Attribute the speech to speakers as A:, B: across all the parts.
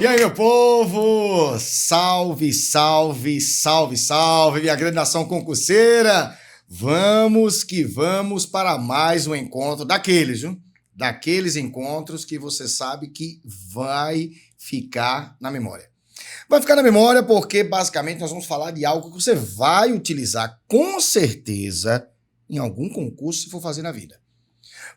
A: E aí, meu povo? Salve, salve, salve, salve, minha grande nação concurseira! Vamos que vamos para mais um encontro daqueles, viu? Daqueles encontros que você sabe que vai ficar na memória. Vai ficar na memória porque, basicamente, nós vamos falar de algo que você vai utilizar com certeza em algum concurso se for fazer na vida.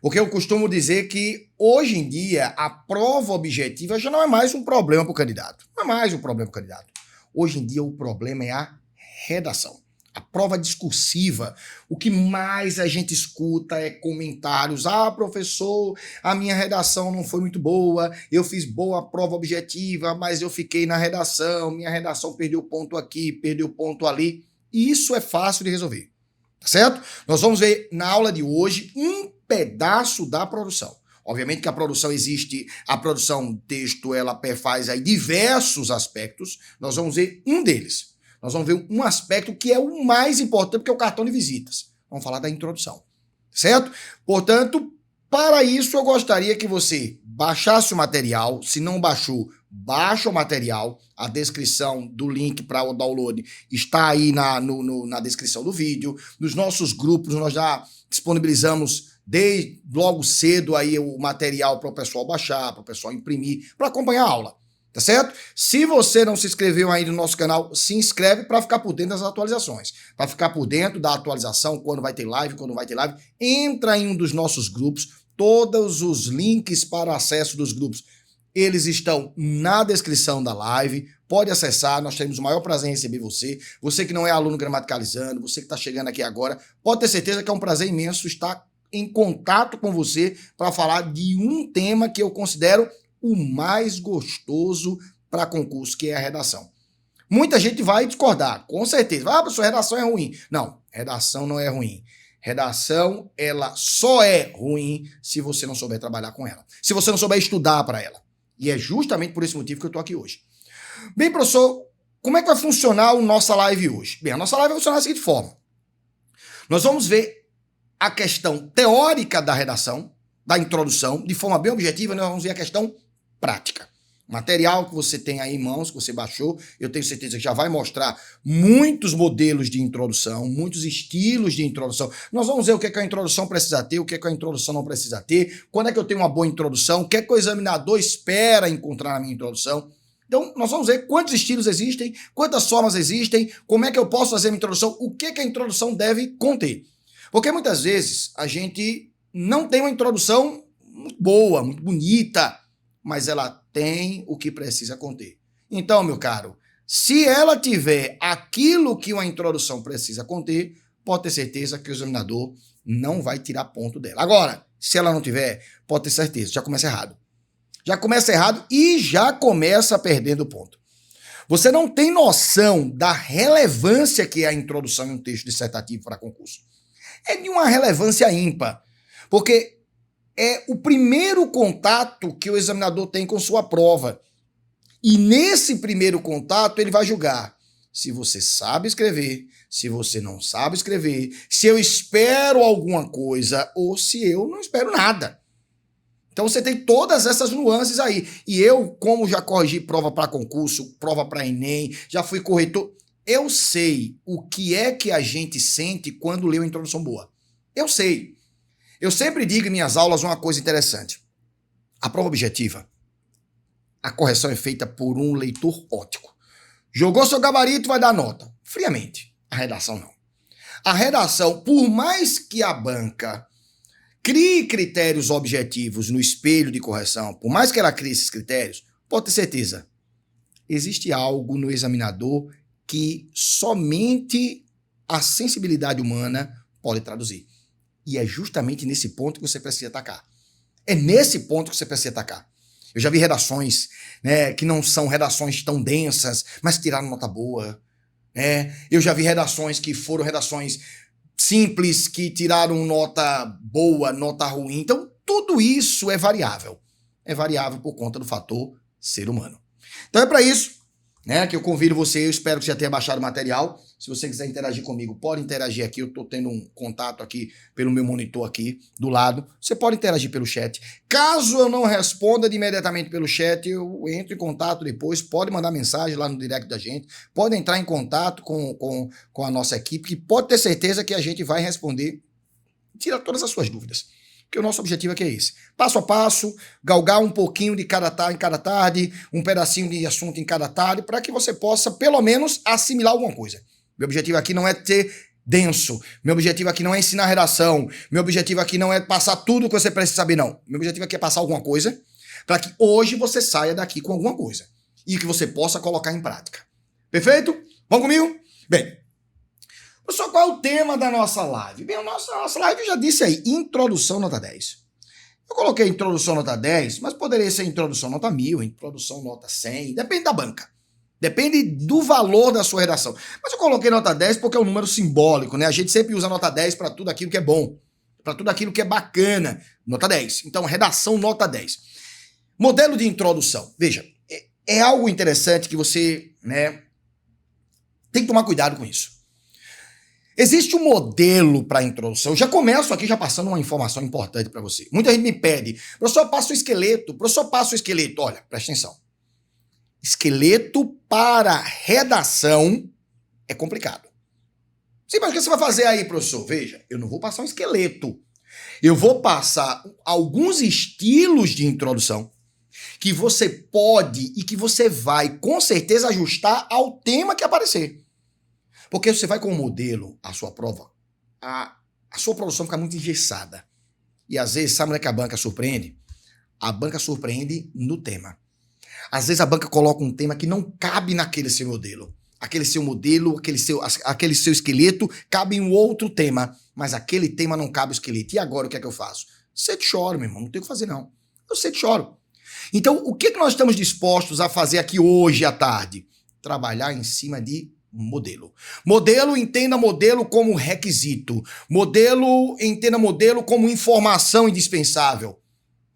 A: Porque eu costumo dizer que, hoje em dia, a prova objetiva já não é mais um problema para o candidato. Não é mais um problema para o candidato. Hoje em dia, o problema é a redação. A prova discursiva. O que mais a gente escuta é comentários. Ah, professor, a minha redação não foi muito boa, eu fiz boa prova objetiva, mas eu fiquei na redação, minha redação perdeu ponto aqui, perdeu ponto ali. E isso é fácil de resolver. Tá certo? Nós vamos ver na aula de hoje um pedaço da produção. Obviamente que a produção existe, a produção texto, ela perfaz aí diversos aspectos. Nós vamos ver um deles. Nós vamos ver um aspecto que é o mais importante, que é o cartão de visitas. Vamos falar da introdução, certo? Portanto, para isso eu gostaria que você baixasse o material. Se não baixou, baixa o material. A descrição do link para o download está aí na descrição do vídeo. Nos nossos grupos nós já disponibilizamos desde logo cedo aí o material para o pessoal baixar, para o pessoal imprimir, para acompanhar a aula, tá certo? Se você não se inscreveu ainda no nosso canal, se inscreve para ficar por dentro das atualizações, para ficar por dentro da atualização, quando vai ter live, quando não vai ter live. Entra em um dos nossos grupos, todos os links para acesso dos grupos, eles estão na descrição da live, pode acessar, nós teremos o maior prazer em receber você. Você que não é aluno gramaticalizando, você que está chegando aqui agora, pode ter certeza que é um prazer imenso estar em contato com você para falar de um tema que eu considero o mais gostoso para concurso, que é a redação. Muita gente vai discordar, com certeza. Ah, professor, redação é ruim. Não, redação não é ruim. Redação, ela só é ruim se você não souber trabalhar com ela. Se você não souber estudar para ela. E é justamente por esse motivo que eu estou aqui hoje. Bem, professor, como é que vai funcionar a nossa live hoje? Bem, a nossa live vai funcionar da seguinte forma. Nós vamos ver a questão teórica da redação, da introdução, de forma bem objetiva. Nós vamos ver a questão prática. Material que você tem aí em mãos, que você baixou, eu tenho certeza que já vai mostrar muitos modelos de introdução, muitos estilos de introdução. Nós vamos ver o que é que a introdução precisa ter, o que é que a introdução não precisa ter, quando é que eu tenho uma boa introdução, o que é que o examinador espera encontrar na minha introdução. Então, nós vamos ver quantos estilos existem, quantas formas existem, como é que eu posso fazer uma introdução, o que é que a introdução deve conter. Porque muitas vezes a gente não tem uma introdução muito boa, muito bonita, mas ela tem o que precisa conter. Então, meu caro, se ela tiver aquilo que uma introdução precisa conter, pode ter certeza que o examinador não vai tirar ponto dela. Agora, se ela não tiver, pode ter certeza, já começa errado. Já começa errado e já começa perdendo ponto. Você não tem noção da relevância que é a introdução em um texto dissertativo para concurso. É de uma relevância ímpar, porque é o primeiro contato que o examinador tem com sua prova. E nesse primeiro contato ele vai julgar se você sabe escrever, se você não sabe escrever, se eu espero alguma coisa ou se eu não espero nada. Então você tem todas essas nuances aí. E eu, como já corrigi prova para concurso, prova para Enem, já fui corretor, eu sei o que é que a gente sente quando lê uma introdução boa. Eu sei. Eu sempre digo em minhas aulas uma coisa interessante. A prova objetiva, a correção é feita por um leitor óptico. Jogou seu gabarito, vai dar nota. Friamente. A redação não. A redação, por mais que a banca crie critérios objetivos no espelho de correção, por mais que ela crie esses critérios, pode ter certeza, existe algo no examinador que somente a sensibilidade humana pode traduzir. E é justamente nesse ponto que você precisa atacar. É nesse ponto que você precisa atacar. Eu já vi redações, né, que não são redações tão densas, mas tiraram nota boa. Né? Eu já vi redações que foram redações simples, que tiraram nota boa, nota ruim. Então, tudo isso é variável. É variável por conta do fator ser humano. Então é para isso né? Que eu convido você, eu espero que você já tenha baixado o material. Se você quiser interagir comigo, pode interagir aqui. Eu estou tendo um contato aqui pelo meu monitor aqui do lado. Você pode interagir pelo chat. Caso eu não responda imediatamente pelo chat, eu entro em contato depois. Pode mandar mensagem lá no direct da gente. Pode entrar em contato com a nossa equipe, que pode ter certeza que a gente vai responder, tirar todas as suas dúvidas. Porque o nosso objetivo aqui é esse. Passo a passo, galgar um pouquinho de em cada tarde, um pedacinho de assunto em cada tarde, para que você possa, pelo menos, assimilar alguma coisa. Meu objetivo aqui não é ter denso. Meu objetivo aqui não é ensinar redação. Meu objetivo aqui não é passar tudo que você precisa saber, não. Meu objetivo aqui é passar alguma coisa, para que hoje você saia daqui com alguma coisa. E que você possa colocar em prática. Perfeito? Vamos comigo? Bem, pessoal, qual é o tema da nossa live? Bem, a nossa live, eu já disse aí, introdução nota 10. Eu coloquei introdução nota 10, mas poderia ser introdução nota 1000, introdução nota 100, depende da banca. Depende do valor da sua redação. Mas eu coloquei nota 10 porque é um número simbólico, né? A gente sempre usa nota 10 para tudo aquilo que é bom, para tudo aquilo que é bacana. Nota 10. Então, redação nota 10. Modelo de introdução. Veja, é algo interessante que você, né, tem que tomar cuidado com isso. Existe um modelo para introdução. Eu já começo aqui já passando uma informação importante para você. Muita gente me pede, professor, passa o esqueleto. Professor, passa o esqueleto. Olha, presta atenção. Esqueleto para redação é complicado. Sim, mas o que você vai fazer aí, professor? Veja, eu não vou passar um esqueleto. Eu vou passar alguns estilos de introdução que você pode e que você vai, com certeza, ajustar ao tema que aparecer. Porque você vai com o modelo, a sua prova, a sua produção fica muito engessada. E às vezes, sabe onde é que a banca surpreende? A banca surpreende no tema. Às vezes a banca coloca um tema que não cabe naquele seu modelo. Aquele seu modelo, aquele seu esqueleto cabe em um outro tema. Mas aquele tema não cabe o esqueleto. E agora o que é que eu faço? Sente choro, meu irmão. Não tem o que fazer, não. Eu sente choro. Então, o que nós estamos dispostos a fazer aqui hoje à tarde? Trabalhar em cima de modelo. Modelo, entenda modelo como requisito. Modelo, entenda modelo como informação indispensável.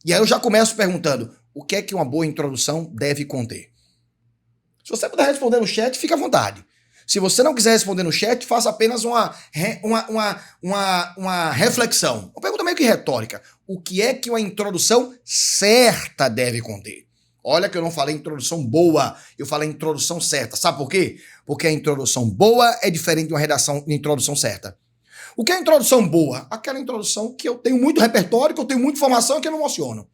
A: E aí eu já começo perguntando, o que é que uma boa introdução deve conter? Se você puder responder no chat, fica à vontade. Se você não quiser responder no chat, faça apenas uma reflexão. Uma pergunta meio que retórica. O que é que uma introdução certa deve conter? Olha que eu não falei introdução boa, eu falei introdução certa. Sabe por quê? Porque a introdução boa é diferente de uma redação de introdução certa. O que é introdução boa? Aquela introdução que eu tenho muito repertório, que eu tenho muita informação e que eu não emociono.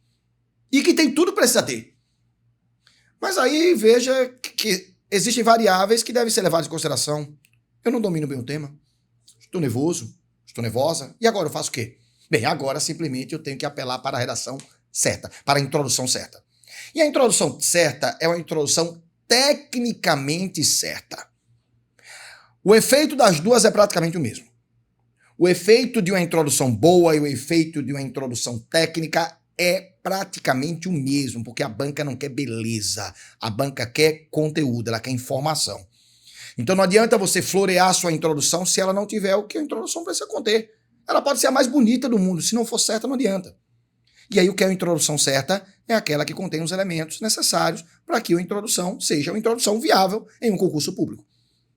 A: E que tem tudo que precisa ter. Mas aí veja que existem variáveis que devem ser levadas em consideração. Eu não domino bem o tema. Estou nervoso, estou nervosa. E agora eu faço o quê? Bem, agora simplesmente eu tenho que apelar para a redação certa, para a introdução certa. E a introdução certa é uma introdução tecnicamente certa. O efeito das duas é praticamente o mesmo. O efeito de uma introdução boa e o efeito de uma introdução técnica é praticamente o mesmo, porque a banca não quer beleza, a banca quer conteúdo, ela quer informação. Então não adianta você florear a sua introdução se ela não tiver o que a introdução precisa conter. Ela pode ser a mais bonita do mundo, se não for certa não adianta. E aí o que é a introdução certa é aquela que contém os elementos necessários para que a introdução seja uma introdução viável em um concurso público.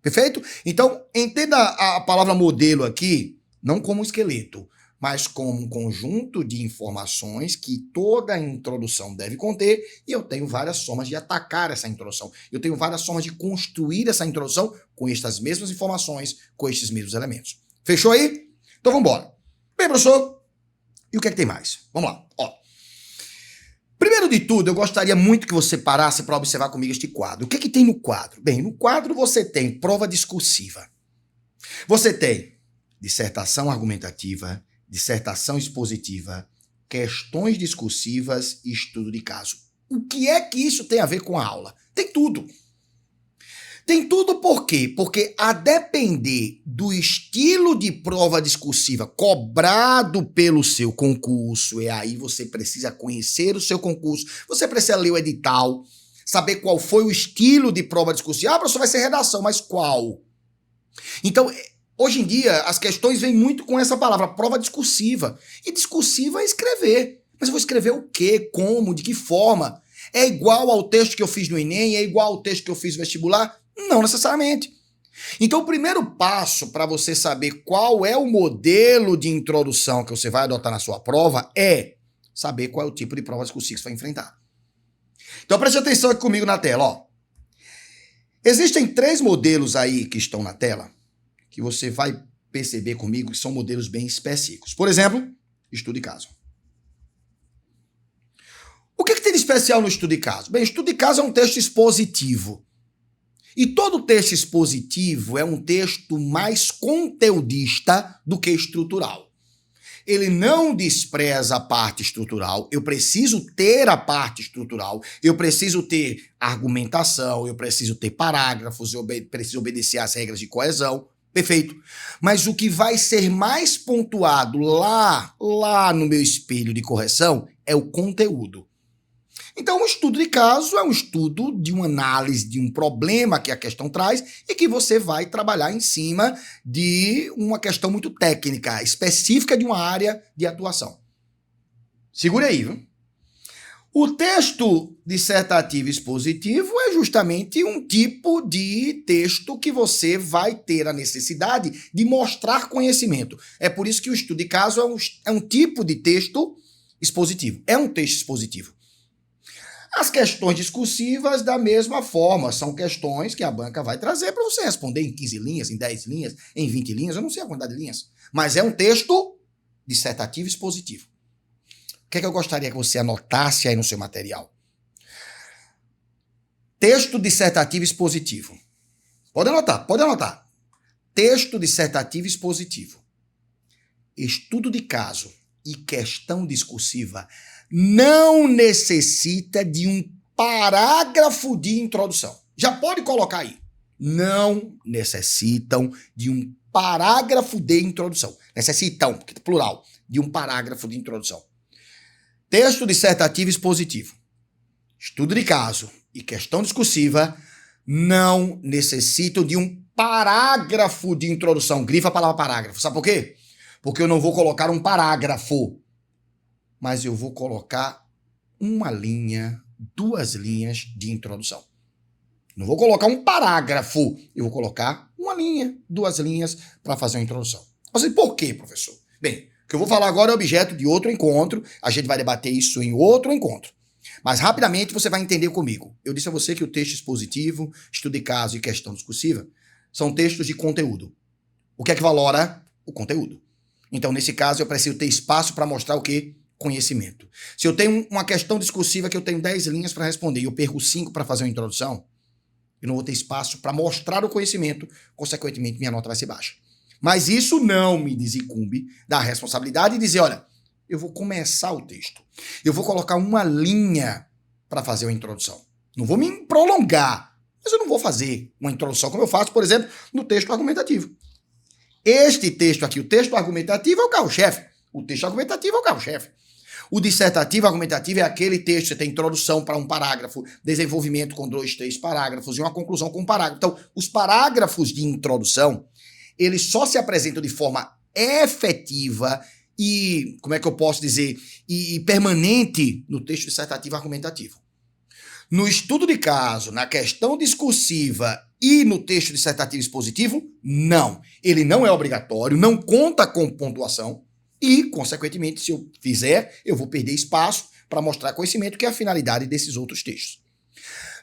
A: Perfeito? Então entenda a palavra modelo aqui não como esqueleto, mas como um conjunto de informações que toda a introdução deve conter, e eu tenho várias formas de atacar essa introdução. Eu tenho várias formas de construir essa introdução com estas mesmas informações, com estes mesmos elementos. Fechou aí? Então vamos embora. Bem, professor, e o que é que tem mais? Vamos lá. Ó. Primeiro de tudo, eu gostaria muito que você parasse para observar comigo este quadro. O que é que tem no quadro? Bem, no quadro você tem prova discursiva. Você tem dissertação argumentativa, dissertação expositiva, questões discursivas e estudo de caso. O que é que isso tem a ver com a aula? Tem tudo. Tem tudo por quê? Porque a depender do estilo de prova discursiva cobrado pelo seu concurso, e aí você precisa conhecer o seu concurso, você precisa ler o edital, saber qual foi o estilo de prova discursiva. Ah, professor, vai ser redação, mas qual? Então, hoje em dia, as questões vêm muito com essa palavra, prova discursiva. E discursiva é escrever. Mas eu vou escrever o quê? Como? De que forma? É igual ao texto que eu fiz no Enem? É igual ao texto que eu fiz no vestibular? Não necessariamente. Então, o primeiro passo para você saber qual é o modelo de introdução que você vai adotar na sua prova é saber qual é o tipo de prova discursiva que você vai enfrentar. Então, preste atenção aqui comigo na tela, ó. Existem 3 modelos aí que estão na tela que você vai perceber comigo que são modelos bem específicos. Por exemplo, estudo de caso. O que tem de especial no estudo de caso? Bem, estudo de caso é um texto expositivo. E todo texto expositivo é um texto mais conteudista do que estrutural. Ele não despreza a parte estrutural. Eu preciso ter a parte estrutural, eu preciso ter argumentação, eu preciso ter parágrafos, eu preciso obedecer às regras de coesão. Perfeito. Mas o que vai ser mais pontuado lá no meu espelho de correção é o conteúdo. Então, o estudo de caso é um estudo de uma análise de um problema que a questão traz e que você vai trabalhar em cima de uma questão muito técnica, específica de uma área de atuação. Segura aí, viu? O texto dissertativo expositivo é justamente um tipo de texto que você vai ter a necessidade de mostrar conhecimento. É por isso que o estudo de caso é um tipo de texto expositivo. É um texto expositivo. As questões discursivas, da mesma forma, são questões que a banca vai trazer para você responder em 15 linhas, em 10 linhas, em 20 linhas, eu não sei a quantidade de linhas, mas é um texto dissertativo expositivo. O que é que eu gostaria que você anotasse aí no seu material? Texto dissertativo expositivo. Pode anotar, pode anotar. Texto dissertativo expositivo. Estudo de caso e questão discursiva não necessita de um parágrafo de introdução. Já pode colocar aí. Não necessitam de um parágrafo de introdução. Necessitam, porque é plural, de um parágrafo de introdução. Texto dissertativo expositivo. Estudo de caso e questão discursiva não necessitam de um parágrafo de introdução. Grifa a palavra parágrafo. Sabe por quê? Porque eu não vou colocar um parágrafo, mas eu vou colocar uma linha, 2 linhas de introdução. Não vou colocar um parágrafo, eu vou colocar uma linha, 2 linhas para fazer uma introdução. Mas por quê, professor? Bem, o que eu vou falar agora é objeto de outro encontro, a gente vai debater isso em outro encontro. Mas rapidamente você vai entender comigo. Eu disse a você que o texto expositivo, estudo de caso e questão discursiva são textos de conteúdo. O que é que valora? O conteúdo. Então, nesse caso, eu preciso ter espaço para mostrar o quê? Conhecimento. Se eu tenho uma questão discursiva que eu tenho 10 linhas para responder e eu perco 5 para fazer uma introdução, eu não vou ter espaço para mostrar o conhecimento, consequentemente, minha nota vai ser baixa. Mas isso não me desincumbe da responsabilidade de dizer, olha, eu vou começar o texto. Eu vou colocar uma linha para fazer uma introdução. Não vou me prolongar, mas eu não vou fazer uma introdução como eu faço, por exemplo, no texto argumentativo. Este texto aqui, o texto argumentativo é o carro-chefe. O texto argumentativo é o carro-chefe. O dissertativo argumentativo é aquele texto que você tem introdução para um parágrafo, desenvolvimento com 2, 3 parágrafos e uma conclusão com um parágrafo. Então, os parágrafos de introdução, eles só se apresentam de forma efetiva e, como é que eu posso dizer, e permanente no texto dissertativo argumentativo. No estudo de caso, na questão discursiva e no texto dissertativo expositivo, não. Ele não é obrigatório, não conta com pontuação e, consequentemente, se eu fizer, eu vou perder espaço para mostrar conhecimento, que é a finalidade desses outros textos.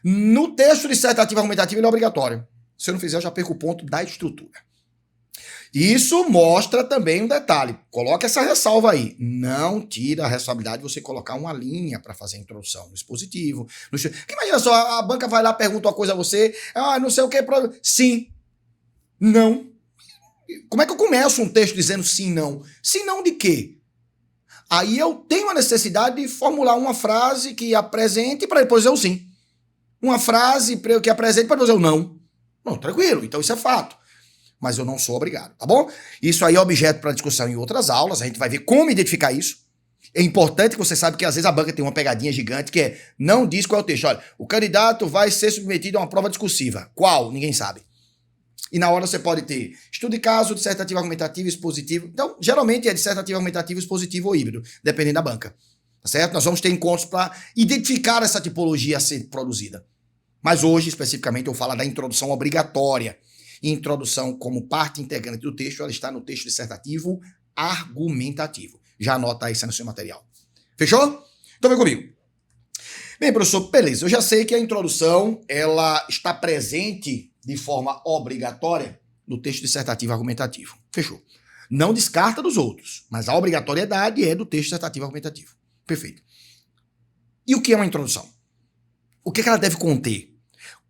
A: No texto dissertativo argumentativo, ele é obrigatório. Se eu não fizer, eu já perco o ponto da estrutura. Isso mostra também um detalhe. Coloque essa ressalva aí. Não tira a responsabilidade de você colocar uma linha para fazer a introdução no expositivo. Imagina só, a banca vai lá, pergunta uma coisa a você, não sei o que. Sim. Não. Como é que eu começo um texto dizendo sim, não? Sim, não de quê? Aí eu tenho a necessidade de formular uma frase que apresente para depois dizer o sim. Uma frase que apresente para depois dizer o não. Não, tranquilo. Então isso é fato. Mas eu não sou obrigado, tá bom? Isso aí é objeto para discussão em outras aulas, a gente vai ver como identificar isso. É importante que você saiba que às vezes a banca tem uma pegadinha gigante que é, não diz qual é o texto. Olha, o candidato vai ser submetido a uma prova discursiva. Qual? Ninguém sabe. E na hora você pode ter estudo de caso, dissertativo argumentativo, expositivo. Então, geralmente é dissertativo argumentativo, expositivo ou híbrido, dependendo da banca. tá certo? Nós vamos ter encontros para identificar essa tipologia a ser produzida. Mas hoje, especificamente, eu vou falar da introdução obrigatória. Introdução como parte integrante do texto, ela está no texto dissertativo argumentativo. Já anota isso no seu material. Fechou? Então vem comigo. Bem, professor, beleza. Eu já sei que a introdução ela está presente de forma obrigatória no texto dissertativo argumentativo. Fechou. Não descarta dos outros, mas a obrigatoriedade é do texto dissertativo argumentativo. Perfeito. E o que é uma introdução? O que ela deve conter?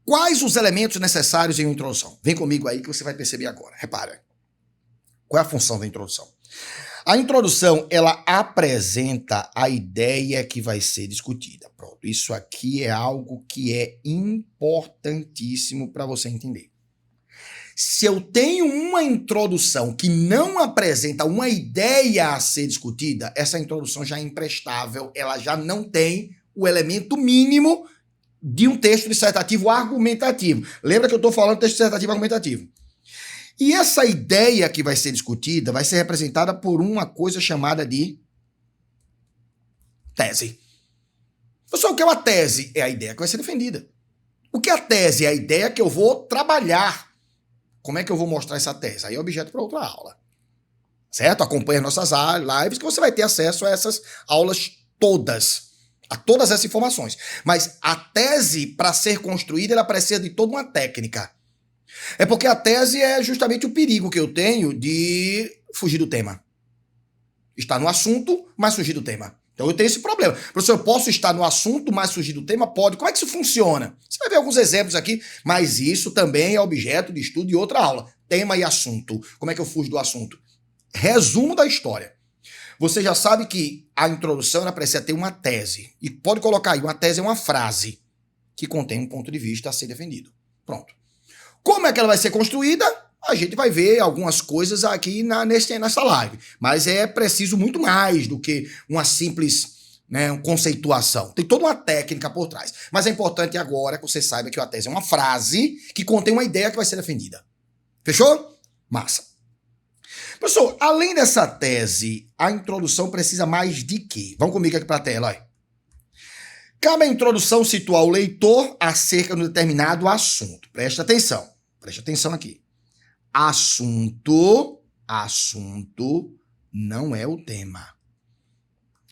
A: Quais os elementos necessários em uma introdução? Vem comigo aí que você vai perceber agora. Repara. Qual é a função da introdução? A introdução, ela apresenta a ideia que vai ser discutida. Pronto, isso aqui é algo que é importantíssimo para você entender. Se eu tenho uma introdução que não apresenta uma ideia a ser discutida, essa introdução já é imprestável, ela já não tem o elemento mínimo de um texto dissertativo argumentativo. Lembra que eu estou falando de texto dissertativo argumentativo. E essa ideia que vai ser discutida vai ser representada por uma coisa chamada de tese. Pessoal, o que é uma tese? É a ideia que vai ser defendida. O que é a tese? É a ideia que eu vou trabalhar. Como é que eu vou mostrar essa tese? Aí é objeto para outra aula. Certo? Acompanhe as nossas lives que você vai ter acesso a essas aulas todas. A todas essas informações. Mas a tese, para ser construída, ela precisa de toda uma técnica. É porque a tese é justamente o perigo que eu tenho de fugir do tema. Estar no assunto, mas fugir do tema. Então eu tenho esse problema. Professor, eu posso estar no assunto, mas fugir do tema? Pode. Como é que isso funciona? Você vai ver alguns exemplos aqui, mas isso também é objeto de estudo de outra aula. Tema e assunto. Como é que eu fujo do assunto? Resumo da história. Você já sabe que a introdução ela precisa ter uma tese. E pode colocar aí, uma tese é uma frase que contém um ponto de vista a ser defendido. Pronto. Como é que ela vai ser construída? A gente vai ver algumas coisas aqui nessa live. Mas é preciso muito mais do que uma simples conceituação. Tem toda uma técnica por trás. Mas é importante agora que você saiba que a tese é uma frase que contém uma ideia que vai ser defendida. Fechou? Massa. Professor, além dessa tese, a introdução precisa mais de quê? Vamos comigo aqui para a tela, olha. Cabe a introdução situar o leitor acerca de um determinado assunto. Presta atenção. Preste atenção aqui. Assunto não é o tema.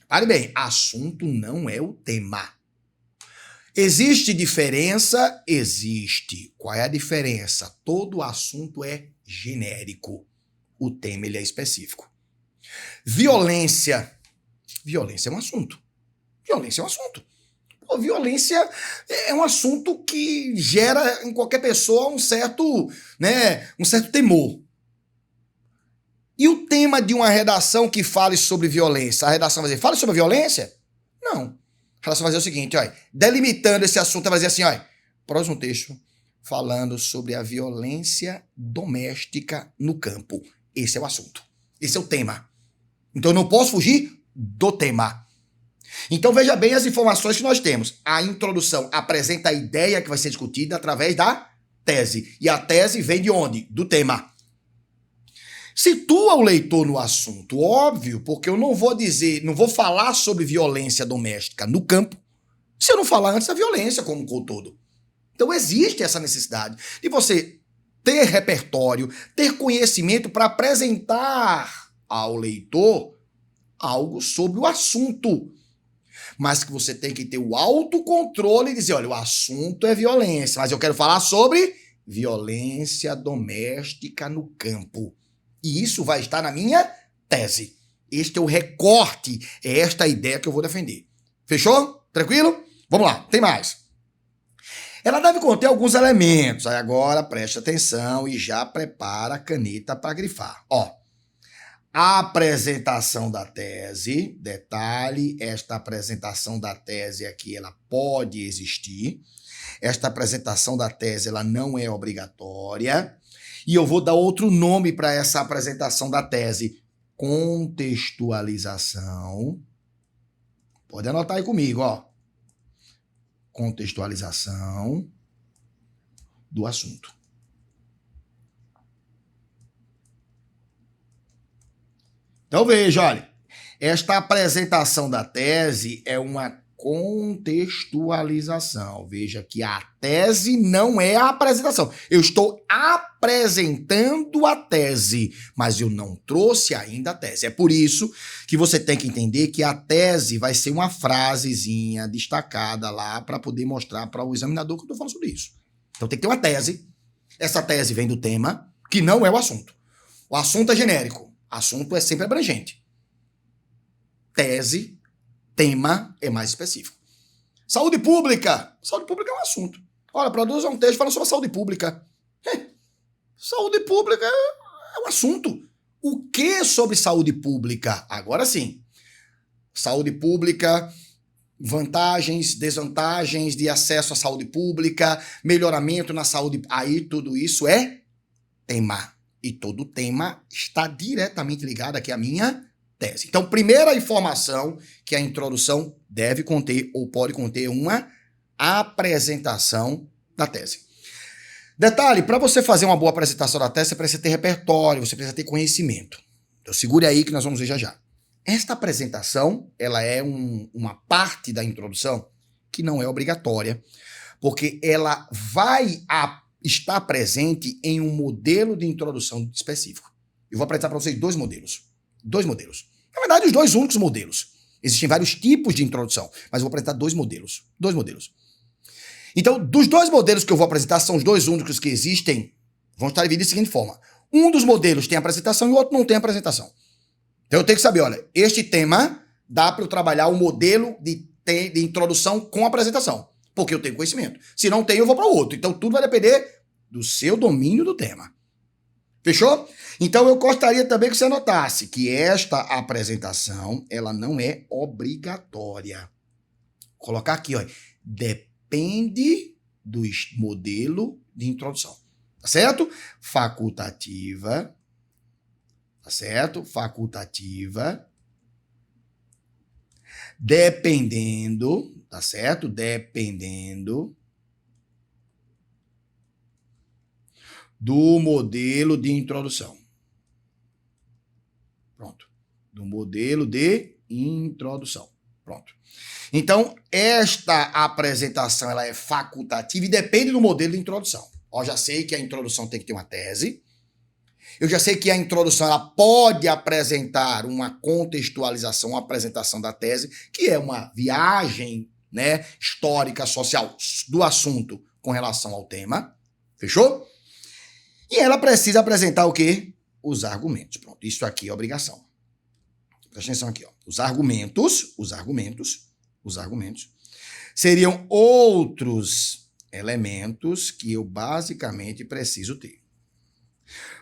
A: Pare bem, assunto não é o tema. Existe diferença? Existe. Qual é a diferença? Todo assunto é genérico. O tema ele é específico. Violência. Violência é um assunto. Violência é um assunto. Violência é um assunto que gera em qualquer pessoa um certo temor. E o tema de uma redação que fale sobre violência? A redação vai dizer, fale sobre a violência? Não. A redação vai dizer o seguinte, olha, delimitando esse assunto, vai dizer assim, olha, próximo texto falando sobre a violência doméstica no campo. Esse é o assunto. Esse é o tema. Então eu não posso fugir do tema. Então veja bem as informações que nós temos. A introdução apresenta a ideia que vai ser discutida através da tese. E a tese vem de onde? Do tema. Situa o leitor no assunto, óbvio, porque eu não vou falar sobre violência doméstica no campo, se eu não falar antes da violência como um todo. Então existe essa necessidade de você ter repertório, ter conhecimento para apresentar ao leitor algo sobre o assunto. Mas que você tem que ter o autocontrole e dizer, olha, o assunto é violência, mas eu quero falar sobre violência doméstica no campo. E isso vai estar na minha tese. Este é o recorte, é esta a ideia que eu vou defender. Fechou? Tranquilo? Vamos lá, tem mais. Ela deve conter alguns elementos. Aí agora preste atenção e já prepara a caneta para grifar. Ó, a apresentação da tese, detalhe, esta apresentação da tese aqui, ela pode existir. Esta apresentação da tese, ela não é obrigatória. E eu vou dar outro nome para essa apresentação da tese. Contextualização. Pode anotar aí comigo, ó. Contextualização do assunto. Então veja, olha. Esta apresentação da tese é uma contextualização. Veja que a tese não é a apresentação. Eu estou apresentando a tese, mas eu não trouxe ainda a tese. É por isso que você tem que entender que a tese vai ser uma frasezinha destacada lá para poder mostrar para o examinador que eu estou falando sobre isso. Então tem que ter uma tese. Essa tese vem do tema, que não é o assunto. O assunto é genérico. O assunto é sempre abrangente. Tese, tema é mais específico. Saúde pública. Saúde pública é um assunto. Olha, produza um texto falando sobre a saúde pública. Saúde pública é um assunto. O que sobre saúde pública? Agora sim. Saúde pública, vantagens, desvantagens de acesso à saúde pública, melhoramento na saúde. Aí tudo isso é tema. E todo tema está diretamente ligado aqui à minha tese. Então, primeira informação que a introdução deve conter ou pode conter uma apresentação da tese. Detalhe, para você fazer uma boa apresentação da tese, você precisa ter repertório, você precisa ter conhecimento. Então, segure aí que nós vamos ver já já. Esta apresentação, ela é uma parte da introdução que não é obrigatória, porque ela vai estar presente em um modelo de introdução específico. Eu vou apresentar para vocês dois modelos. Na verdade, os dois únicos modelos. Existem vários tipos de introdução, mas eu vou apresentar dois modelos. Então, dos dois modelos que eu vou apresentar, são os dois únicos que existem, vão estar divididos da seguinte forma. Um dos modelos tem apresentação e o outro não tem apresentação. Então eu tenho que saber, olha, este tema dá para eu trabalhar o modelo de introdução com apresentação, porque eu tenho conhecimento. Se não tem, eu vou para o outro. Então tudo vai depender do seu domínio do tema. Fechou? Então eu gostaria também que você anotasse que esta apresentação, ela não é obrigatória. Vou colocar aqui, ó, depende do modelo de introdução. Tá certo? Facultativa. Tá certo? Facultativa. Dependendo, tá certo? Dependendo do modelo de introdução. Pronto. Do modelo de introdução. Pronto. Então, esta apresentação ela é facultativa e depende do modelo de introdução. Ó, já sei que a introdução tem que ter uma tese. Eu já sei que a introdução ela pode apresentar uma contextualização, uma apresentação da tese, que é uma viagem, né, histórica, social do assunto com relação ao tema. Fechou? E ela precisa apresentar o quê? Os argumentos. Pronto, isso aqui é obrigação. Presta atenção aqui, ó. Os argumentos seriam outros elementos que eu basicamente preciso ter.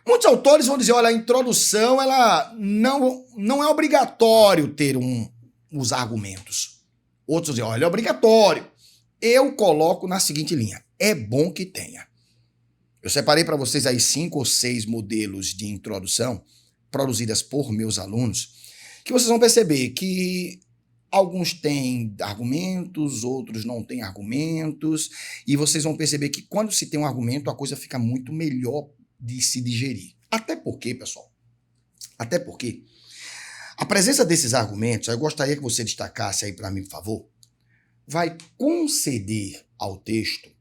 A: Muitos autores vão dizer, olha, a introdução ela não é obrigatório ter os argumentos. Outros dizem, olha, é obrigatório. Eu coloco na seguinte linha, é bom que tenha. Eu separei para vocês aí 5 ou 6 modelos de introdução produzidas por meus alunos, que vocês vão perceber que alguns têm argumentos, outros não têm argumentos, e vocês vão perceber que quando se tem um argumento, a coisa fica muito melhor de se digerir. Até porque, pessoal, a presença desses argumentos, eu gostaria que você destacasse aí para mim, por favor, vai conceder ao texto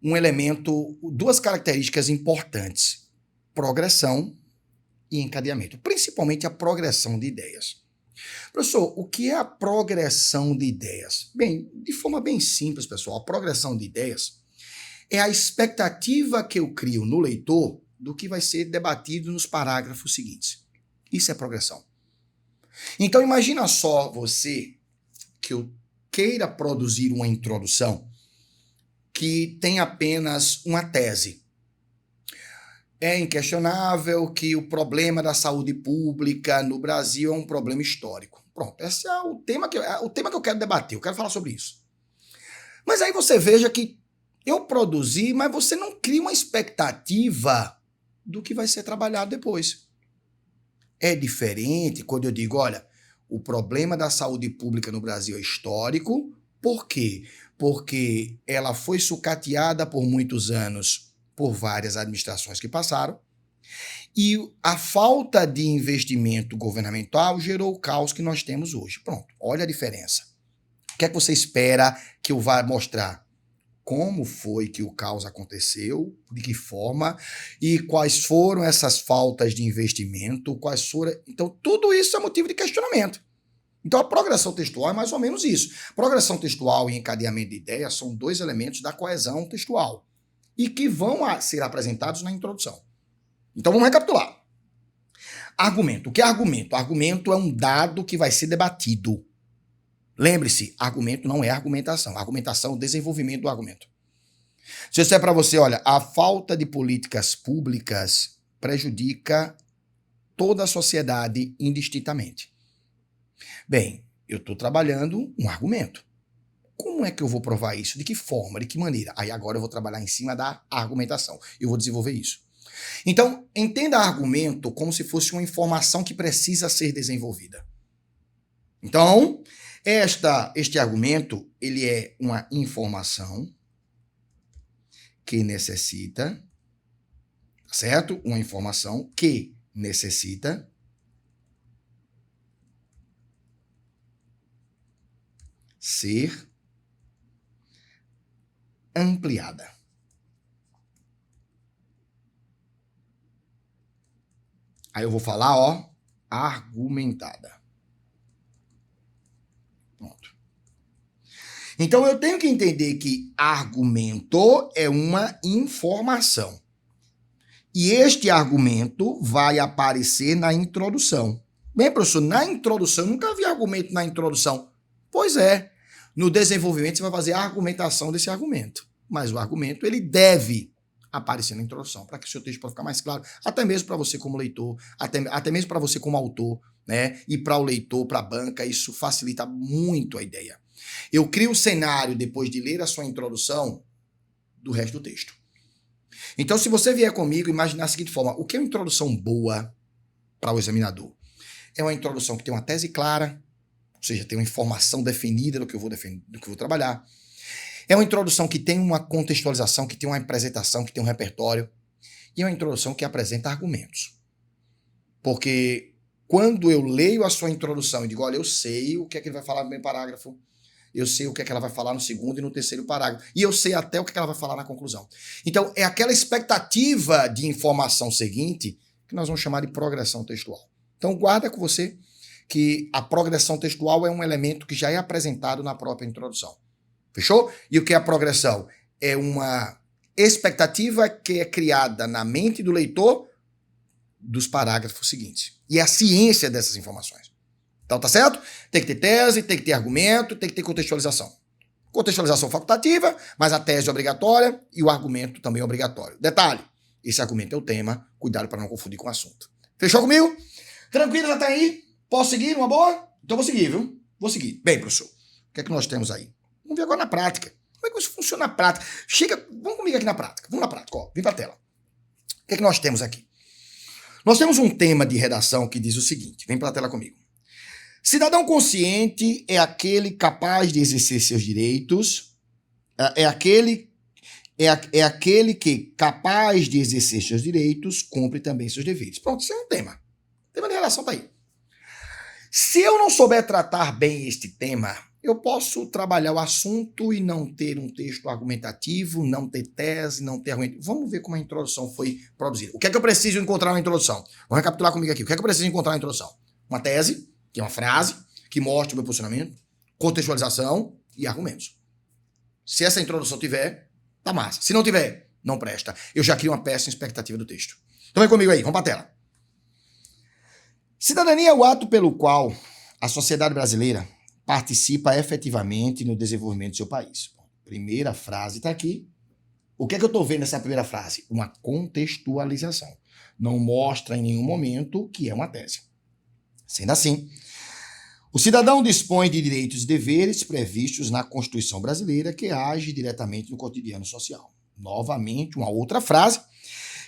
A: um elemento, duas características importantes, progressão e encadeamento, principalmente a progressão de ideias. Professor, o que é a progressão de ideias? Bem, de forma bem simples, pessoal, a progressão de ideias é a expectativa que eu crio no leitor do que vai ser debatido nos parágrafos seguintes. Isso é progressão. Então, imagina só você que eu queira produzir uma introdução que tem apenas uma tese. É inquestionável que o problema da saúde pública no Brasil é um problema histórico. Pronto, esse é o tema que eu quero debater, eu quero falar sobre isso. Mas aí você veja que eu produzi, mas você não cria uma expectativa do que vai ser trabalhado depois. É diferente quando eu digo, olha, o problema da saúde pública no Brasil é histórico. Por quê? Porque ela foi sucateada por muitos anos por várias administrações que passaram E a falta de investimento governamental gerou o caos que nós temos hoje. Pronto, olha a diferença. O que é que você espera que eu vá mostrar? Como foi que o caos aconteceu, de que forma, e quais foram essas faltas de investimento, quais foram... Então, tudo isso é motivo de questionamento. Então, a progressão textual é mais ou menos isso. Progressão textual e encadeamento de ideias são dois elementos da coesão textual e que vão ser apresentados na introdução. Então, vamos recapitular. Argumento. O que é argumento? Argumento é um dado que vai ser debatido. Lembre-se, argumento não é argumentação. Argumentação é o desenvolvimento do argumento. Se eu disser para você, olha, a falta de políticas públicas prejudica toda a sociedade indistintamente. Bem, eu estou trabalhando um argumento. Como é que eu vou provar isso? De que forma? De que maneira? Aí agora eu vou trabalhar em cima da argumentação. Eu vou desenvolver isso. Então, entenda argumento como se fosse uma informação que precisa ser desenvolvida. Então, este argumento, ele é uma informação que necessita, certo? Uma informação que necessita ser ampliada. Aí eu vou falar, ó, argumentada. Pronto. Então eu tenho que entender que argumento é uma informação. E este argumento vai aparecer na introdução. Bem, professor, na introdução, eu nunca vi argumento na introdução. Pois é. No desenvolvimento, você vai fazer a argumentação desse argumento. Mas o argumento, ele deve aparecer na introdução, para que o seu texto possa ficar mais claro, até mesmo para você como leitor, até mesmo para você como autor, né? E para o leitor, para a banca, isso facilita muito a ideia. Eu crio o cenário, depois de ler a sua introdução, do resto do texto. Então, se você vier comigo, imaginar da seguinte forma, o que é uma introdução boa para o examinador? É uma introdução que tem uma tese clara, ou seja, tem uma informação definida do que eu vou trabalhar. É uma introdução que tem uma contextualização, que tem uma apresentação, que tem um repertório. E é uma introdução que apresenta argumentos. Porque quando eu leio a sua introdução e digo, olha, eu sei o que é que ele vai falar no primeiro parágrafo, eu sei o que é que ela vai falar no segundo e no terceiro parágrafo, e eu sei até o que ela vai falar na conclusão. Então, é aquela expectativa de informação seguinte que nós vamos chamar de progressão textual. Então, guarda com você que a progressão textual é um elemento que já é apresentado na própria introdução. Fechou? E o que é a progressão? É uma expectativa que é criada na mente do leitor dos parágrafos seguintes. E é a ciência dessas informações. Então, tá certo? Tem que ter tese, tem que ter argumento, tem que ter contextualização. Contextualização facultativa, mas a tese é obrigatória e o argumento também é obrigatório. Detalhe, esse argumento é o tema, cuidado para não confundir com o assunto. Fechou comigo? Tranquilo, já tá aí? Posso seguir, uma boa? Então vou seguir, viu? Vou seguir. Bem, professor, o que é que nós temos aí? Vamos ver agora na prática. Como é que isso funciona na prática? Chega, vamos comigo aqui na prática. Vamos na prática, ó. Vem pra tela. O que é que nós temos aqui? Nós temos um tema de redação que diz o seguinte. Vem pra tela comigo. Cidadão consciente é aquele capaz de exercer seus direitos, é aquele que, capaz de exercer seus direitos, cumpre também seus deveres. Pronto, isso é um tema. O tema de redação tá aí. Se eu não souber tratar bem este tema, eu posso trabalhar o assunto e não ter um texto argumentativo, não ter tese, não ter argumento. Vamos ver como a introdução foi produzida. O que é que eu preciso encontrar na introdução? Vamos recapitular comigo aqui. O que é que eu preciso encontrar na introdução? Uma tese, que é uma frase, que mostra o meu posicionamento, contextualização e argumentos. Se essa introdução tiver, tá massa. Se não tiver, não presta. Eu já crio uma péssima expectativa do texto. Então vem comigo aí, vamos pra tela. Cidadania é o ato pelo qual a sociedade brasileira participa efetivamente no desenvolvimento do seu país. Primeira frase está aqui. O que é que eu estou vendo nessa primeira frase? Uma contextualização. Não mostra em nenhum momento que é uma tese. Sendo assim, o cidadão dispõe de direitos e deveres previstos na Constituição brasileira que age diretamente no cotidiano social. Novamente, uma outra frase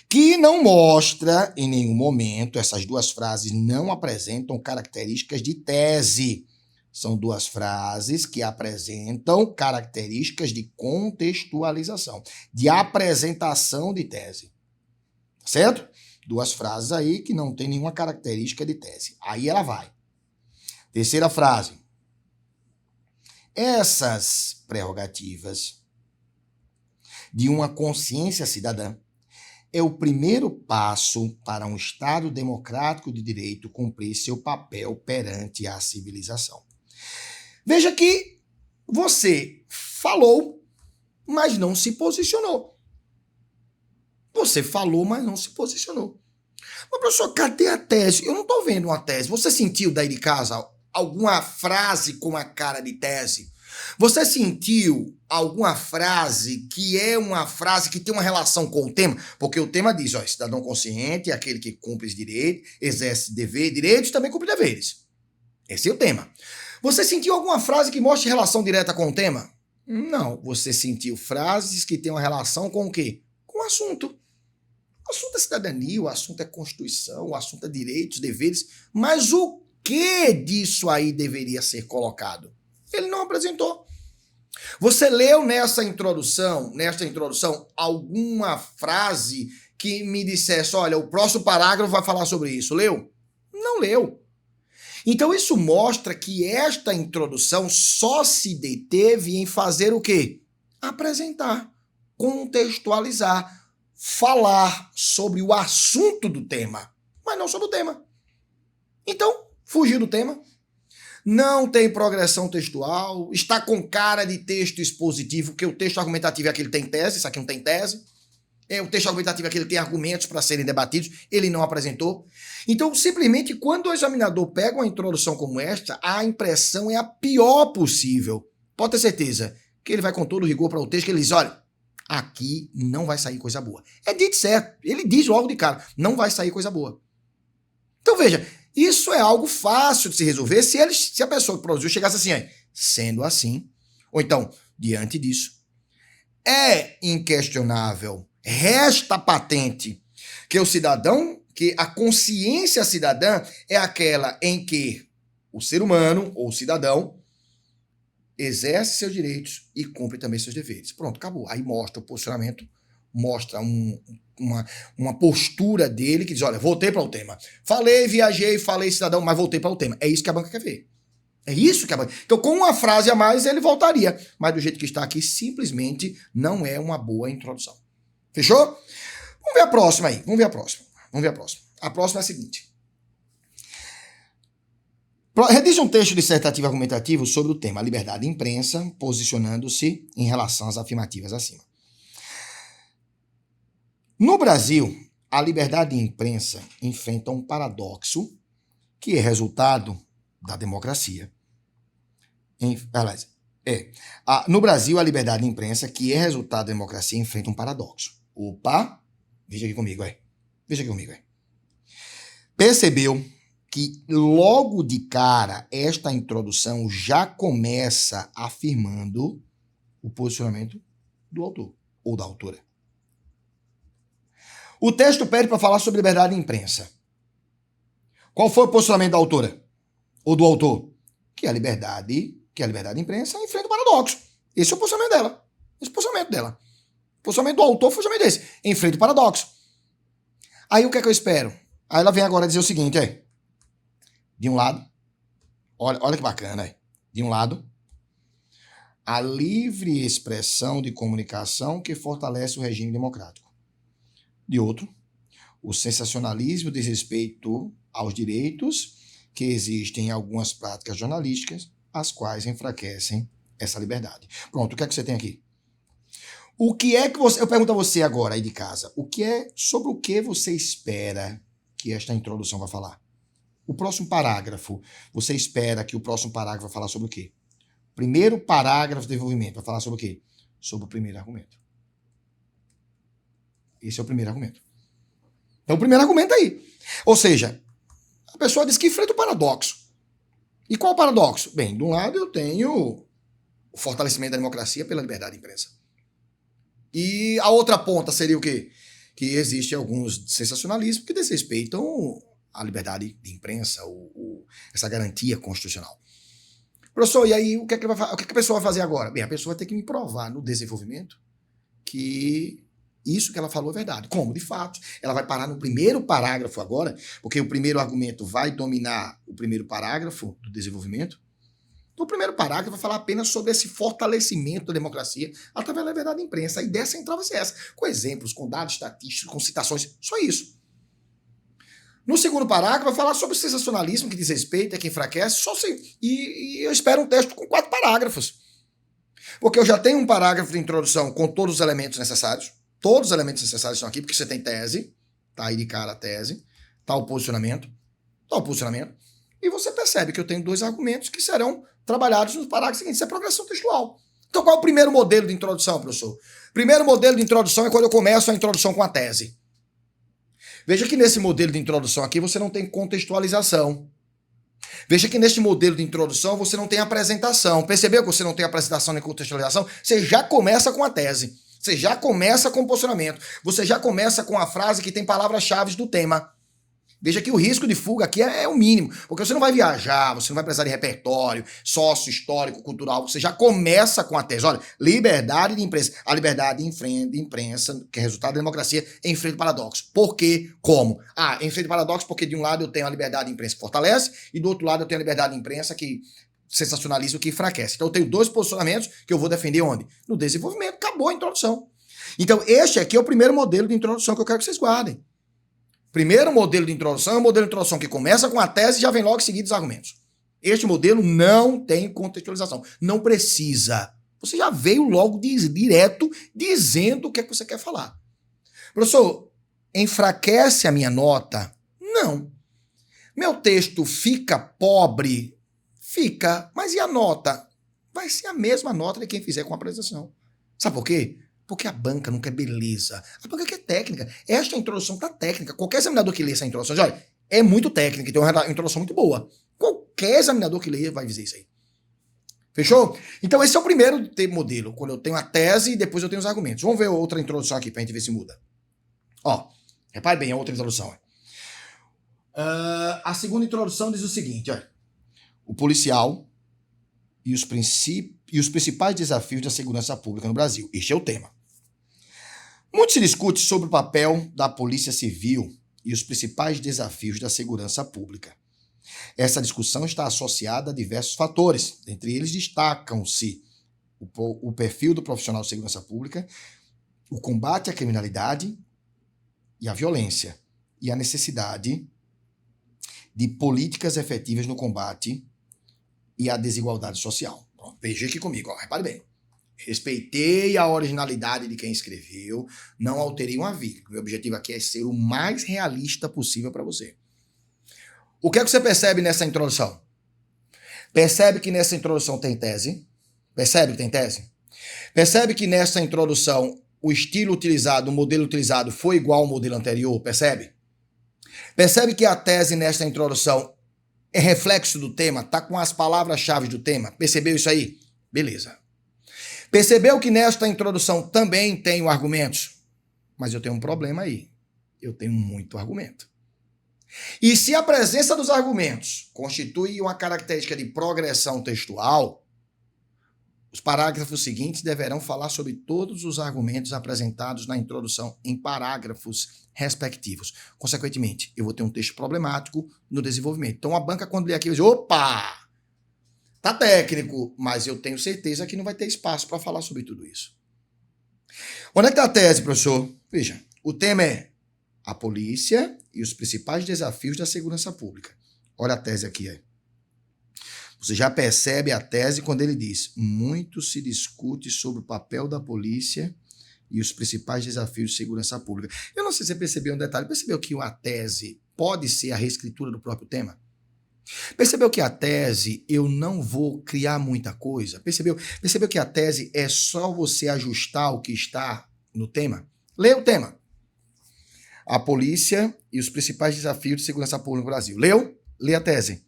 A: que não mostra em nenhum momento, essas duas frases não apresentam características de tese. São duas frases que apresentam características de contextualização, de apresentação de tese. Certo? Duas frases aí que não tem nenhuma característica de tese. Aí ela vai. Terceira frase. Essas prerrogativas de uma consciência cidadã é o primeiro passo para um Estado democrático de direito cumprir seu papel perante a civilização. Veja que você falou, mas não se posicionou. Você falou, mas não se posicionou. Mas, professor, cadê a tese? Eu não estou vendo uma tese. Você sentiu daí de casa alguma frase com a cara de tese? Você sentiu alguma frase que é uma frase que tem uma relação com o tema? Porque o tema diz, ó, cidadão consciente é aquele que cumpre os direitos, exerce direitos e também cumpre deveres. Esse é o tema. Você sentiu alguma frase que mostre relação direta com o tema? Não. Você sentiu frases que têm uma relação com o quê? Com o assunto. O assunto é cidadania, o assunto é Constituição, o assunto é direitos, deveres, mas o que disso aí deveria ser colocado? Ele não apresentou. Você leu nesta introdução, alguma frase que me dissesse, olha, o próximo parágrafo vai falar sobre isso. Leu? Não leu. Então isso mostra que esta introdução só se deteve em fazer o quê? Apresentar, contextualizar, falar sobre o assunto do tema, mas não sobre o tema. Então, fugiu do tema. Não tem progressão textual, está com cara de texto expositivo, porque o texto argumentativo é aquele que tem tese, isso aqui não tem tese. O texto argumentativo é aquele que tem argumentos para serem debatidos, ele não apresentou. Então, simplesmente, quando o examinador pega uma introdução como esta, a impressão é a pior possível. Pode ter certeza que ele vai com todo rigor para o texto, que ele diz, olha, aqui não vai sair coisa boa. É dito certo, ele diz logo de cara, não vai sair coisa boa. Então, veja, isso é algo fácil de se resolver se a pessoa que produziu chegasse assim, aí, sendo assim, ou então, diante disso, é inquestionável, resta patente que o cidadão, que a consciência cidadã é aquela em que o ser humano ou o cidadão exerce seus direitos e cumpre também seus deveres. Pronto, acabou. Aí mostra o posicionamento, mostra uma postura dele que diz, olha, voltei para o tema. Falei, viajei, falei cidadão, mas voltei para o tema. É isso que a banca quer ver. É isso que a banca... Então, com uma frase a mais, ele voltaria. Mas do jeito que está aqui, simplesmente não é uma boa introdução. Fechou? Vamos ver a próxima aí. Vamos ver a próxima. A próxima é a seguinte. Redige um texto dissertativo argumentativo sobre o tema liberdade de imprensa, posicionando-se em relação às afirmativas acima. No Brasil, a liberdade de imprensa enfrenta um paradoxo que é resultado da democracia. No Brasil, a liberdade de imprensa, que é resultado da democracia, enfrenta um paradoxo. Opa, veja aqui comigo, Percebeu que logo de cara esta introdução já começa afirmando o posicionamento do autor ou da autora. O texto pede para falar sobre liberdade de imprensa. Qual foi o posicionamento da autora ou do autor? Que a liberdade de imprensa enfrenta o paradoxo. Esse é o posicionamento dela. Esse é o posicionamento dela. O posicionamento do autor foi o posicionamento desse. Enfrenta o paradoxo. Aí o que é que eu espero? Aí ela vem agora dizer o seguinte, de um lado, olha que bacana, de um lado, a livre expressão de comunicação que fortalece o regime democrático. De outro, o sensacionalismo e o desrespeito aos direitos que existem em algumas práticas jornalísticas, as quais enfraquecem essa liberdade. Pronto, o que é que você tem aqui? O que é que você... Eu pergunto a você agora aí de casa, sobre o que você espera que esta introdução vai falar? O próximo parágrafo, você espera que o próximo parágrafo vai falar sobre o quê? Primeiro parágrafo de desenvolvimento vai falar sobre o quê? Sobre o primeiro argumento. Esse é o primeiro argumento. Então, o primeiro argumento aí. Ou seja, a pessoa diz que enfrenta o paradoxo. E qual o paradoxo? Bem, de um lado eu tenho o fortalecimento da democracia pela liberdade de imprensa. E a outra ponta seria o quê? Que existem alguns sensacionalismos que desrespeitam a liberdade de imprensa, essa garantia constitucional. Professor, e aí o que a pessoa vai fazer agora? Bem, a pessoa vai ter que me provar no desenvolvimento que Isso que ela falou é verdade. Como? De fato. Ela vai parar no primeiro parágrafo agora, porque o primeiro argumento vai dominar o primeiro parágrafo do desenvolvimento. Então, o primeiro parágrafo vai falar apenas sobre esse fortalecimento da democracia através da liberdade da imprensa. A ideia central vai ser essa, com exemplos, com dados estatísticos, com citações, só isso. No segundo parágrafo, vai falar sobre o sensacionalismo que desrespeita, que enfraquece, e eu espero um texto com 4 parágrafos. Porque eu já tenho um parágrafo de introdução com todos os elementos necessários. Todos os elementos necessários estão aqui, porque você tem tese, tá aí de cara a tese, tá o posicionamento, e você percebe que eu tenho 2 argumentos que serão trabalhados no parágrafo seguinte. Isso é progressão textual. Então, qual é o primeiro modelo de introdução, professor? Primeiro modelo de introdução é quando eu começo a introdução com a tese. Veja que nesse modelo de introdução aqui você não tem contextualização. Veja que neste modelo de introdução você não tem apresentação. Percebeu que você não tem apresentação nem contextualização? Você já começa com a tese. Você já começa com o posicionamento. Você já começa com a frase que tem palavras-chave do tema. Veja que o risco de fuga aqui é o mínimo, porque você não vai viajar, você não vai precisar de repertório, sócio, histórico, cultural, você já começa com a tese. Olha, liberdade de imprensa. A liberdade de imprensa, que é resultado da democracia, enfrenta o paradoxo. Por quê? Como? Enfrenta o paradoxo porque de um lado eu tenho a liberdade de imprensa que fortalece e do outro lado eu tenho a liberdade de imprensa que sensacionaliza o que enfraquece. Então eu tenho 2 posicionamentos que eu vou defender onde? No desenvolvimento. Acabou a introdução. Então este aqui é o primeiro modelo de introdução que eu quero que vocês guardem. Primeiro modelo de introdução é o modelo de introdução que começa com a tese e já vem logo em seguida os argumentos. Este modelo não tem contextualização. Não precisa. Você já veio logo direto dizendo o que é que você quer falar. Professor, enfraquece a minha nota? Não. Meu texto fica pobre? Fica. Mas e a nota? Vai ser a mesma nota de quem fizer com a apresentação. Sabe por quê? Porque a banca não quer beleza. A banca quer técnica. Esta introdução tá técnica. Qualquer examinador que lê essa introdução, olha, é muito técnica, tem uma introdução muito boa. Qualquer examinador que lê vai dizer isso aí. Fechou? Então esse é o primeiro modelo, quando eu tenho a tese e depois eu tenho os argumentos. Vamos ver outra introdução aqui pra gente ver se muda. Ó, repare bem a outra introdução. A segunda introdução diz o seguinte, olha. O policial e os principais desafios da segurança pública no Brasil. Este é o tema. Muito se discute sobre o papel da Polícia Civil e os principais desafios da segurança pública. Essa discussão está associada a diversos fatores. Entre eles destacam-se o perfil do profissional de segurança pública, o combate à criminalidade e à violência, e a necessidade de políticas efetivas no combate e à desigualdade social. Pronto, veja aqui comigo, ó, repare bem. Respeitei a originalidade de quem escreveu, não alterei uma vírgula. Meu objetivo aqui é ser o mais realista possível para você. O que é que você percebe nessa introdução? Percebe que nessa introdução tem tese? Percebe que tem tese? Percebe que nessa introdução o estilo utilizado, o modelo utilizado foi igual ao modelo anterior? Percebe? Percebe que a tese nesta introdução é reflexo do tema? Está com as palavras-chave do tema? Percebeu isso aí? Beleza. Percebeu que nesta introdução também tenho argumentos? Mas eu tenho um problema aí. Eu tenho muito argumento. E se a presença dos argumentos constitui uma característica de progressão textual, os parágrafos seguintes deverão falar sobre todos os argumentos apresentados na introdução em parágrafos respectivos. Consequentemente, eu vou ter um texto problemático no desenvolvimento. Então, a banca, quando lê aqui, vai dizer, opa! Tá técnico, mas eu tenho certeza que não vai ter espaço para falar sobre tudo isso. Onde é que está a tese, professor? Veja, o tema é a polícia e os principais desafios da segurança pública. Olha a tese aqui. Você já percebe a tese quando ele diz: muito se discute sobre o papel da polícia e os principais desafios de segurança pública. Eu não sei se você percebeu um detalhe. Percebeu que a tese pode ser a reescritura do próprio tema? Percebeu que a tese eu não vou criar muita coisa? Percebeu que a tese é só você ajustar o que está no tema? Lê o tema. A polícia e os principais desafios de segurança pública no Brasil. Leu? Lê a tese.